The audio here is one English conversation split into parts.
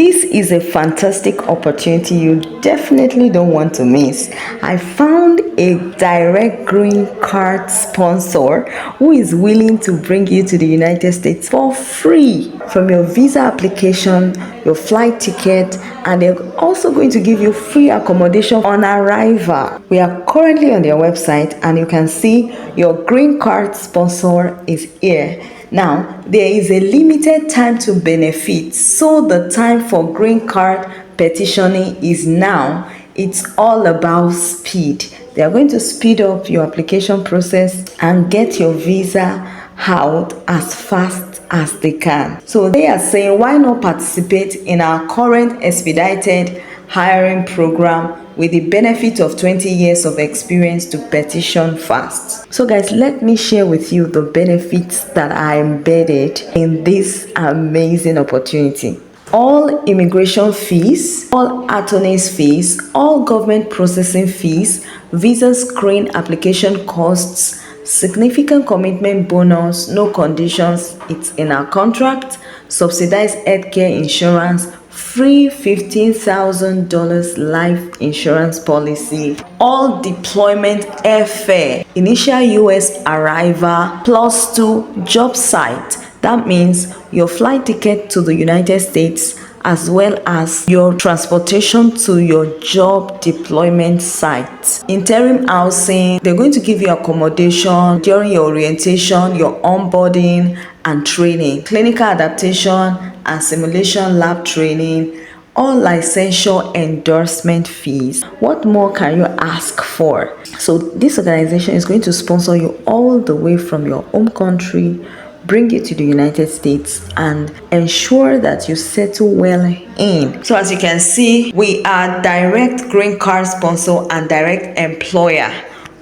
this is a fantastic opportunity you definitely don't want to miss. I found a direct green card sponsor who is willing to bring you to the United States for free, from your visa application, your flight ticket, and they're also going to give you free accommodation on arrival. We are currently on their website, and you can see your green card sponsor is here. Now, there is a limited time to benefit, so the time for green card petitioning is now. It's all about speed. They are going to speed up your application process and get your visa out as fast as they can. So they are saying, why not participate in our current expedited hiring program with the benefit of 20 years of experience to petition fast. So guys, let me share with you the benefits that are embedded in this amazing opportunity. All immigration fees, all attorney's fees, all government processing fees, visa screen application costs, significant commitment bonus, no conditions, it's in our contract, subsidized healthcare insurance, free $15,000 life insurance policy, all deployment airfare, initial US arrival, +2 job site. That means your flight ticket to the United States as well as your transportation to your job deployment site. Interim housing, they're going to give you accommodation during your orientation, your onboarding and training, clinical adaptation and simulation lab training, all licensure endorsement fees. What more can you ask for? So this organization is going to sponsor you all the way from your home country, bring you to the United States, and ensure that you settle well in. So as you can see, we are direct green card sponsor and direct employer.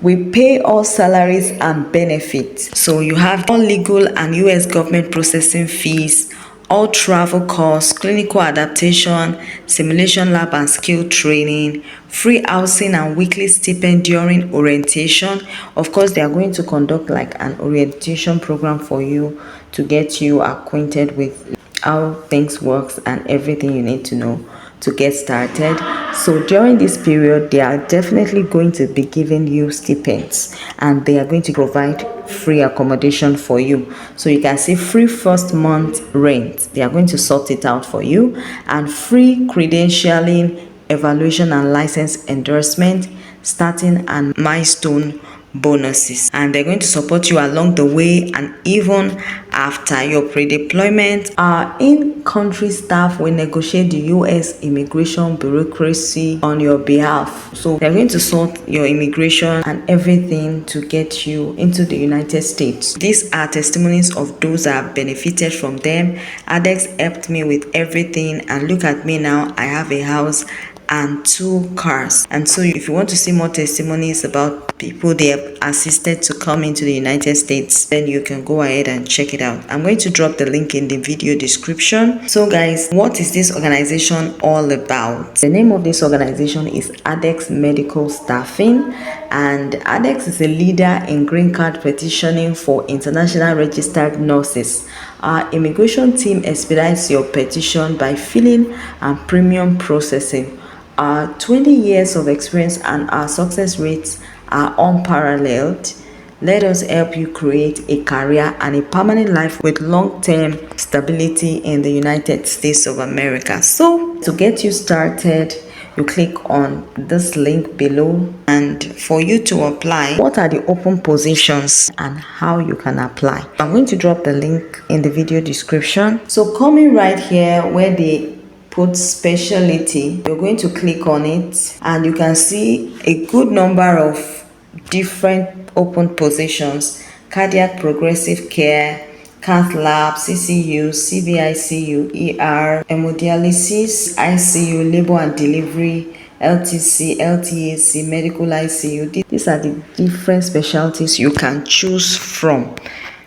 We pay all salaries and benefits. So you have all legal and US government processing fees, all travel costs, clinical adaptation, simulation lab and skill training, free housing and weekly stipend during orientation. Of course, they are going to conduct like an orientation program for you to get you acquainted with how things works and everything you need to know to get started. So during this period, they are definitely going to be giving you stipends, and they are going to provide free accommodation for you. So you can see free first month rent, they are going to sort it out for you, and free credentialing, evaluation and license endorsement, starting and milestone bonuses, and they're going to support you along the way and even after your pre-deployment. Our in-country staff will negotiate the US immigration bureaucracy on your behalf. So they're going to sort your immigration and everything to get you into the United States. These are testimonies of those that have benefited from them. Adex helped me with everything, and look at me now, I have a house and 2 cars. And so if you want to see more testimonies about people they have assisted to come into the United States, then you can go ahead and check it out. I'm going to drop the link in the video description. So guys, what is this organization all about? The name of this organization is Adex Medical Staffing, and Adex is a leader in green card petitioning for international registered nurses. Our immigration team expedites your petition by filling and premium processing. Our 20 years of experience and our success rates are unparalleled. Let us help you create a career and a permanent life with long-term stability in the United States of America. So to get you started, you click on this link below, and for you to apply, what are the open positions and how you can apply. I'm going to drop the link in the video description. So coming right here where they put specialty, you're going to click on it, and you can see a good number of different open positions: cardiac progressive care, cath lab, CCU, CVICU, ER, hemodialysis, ICU, labor and delivery, LTC, LTAC, medical ICU. These are the different specialties you can choose from.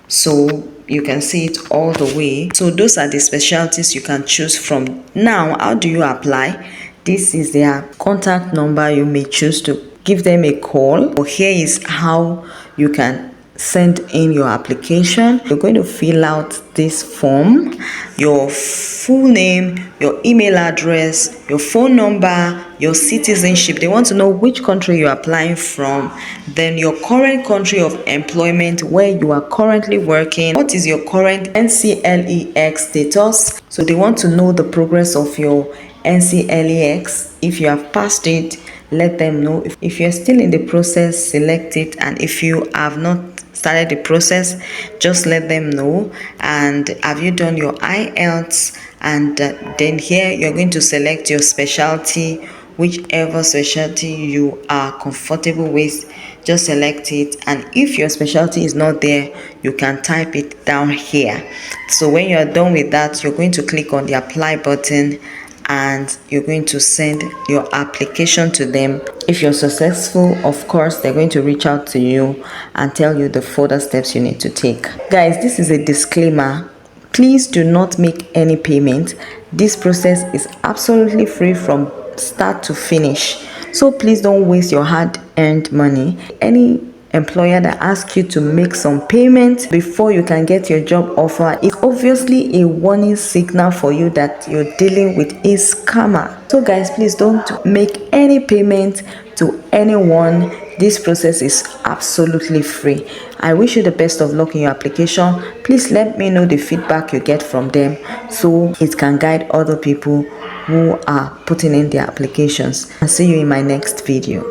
So you can see it all the way. So those are the specialties you can choose from. Now, how do you apply? This is their contact number. You may choose to give them a call, or here is how you can send in your application. You're going to fill out this form, your full name, your email address, your phone number, your citizenship. They want to know which country you're applying from, then your current country of employment, where you are currently working, what is your current NCLEX status. So they want to know the progress of your NCLEX. If you have passed it, let them know. If you're still in the process, select it, and if you have not started the process, just let them know. And have you done your IELTS? And then here you're going to select your specialty, whichever specialty you are comfortable with, just select it. And if your specialty is not there, you can type it down here. So when you're done with that, you're going to click on the apply button and you're going to send your application to them. If you're successful, of course, they're going to reach out to you and tell you the further steps you need to take. Guys, this is a disclaimer. Please do not make any payment. This process is absolutely free from start to finish. So please don't waste your hard-earned money. Any employer that asks you to make some payment before you can get your job offer is obviously a warning signal for you that you're dealing with a scammer. So guys, please don't make any payment to anyone. This process is absolutely free. I wish you the best of luck in your application. Please let me know the feedback you get from them so it can guide other people who are putting in their applications. I'll see you in my next video.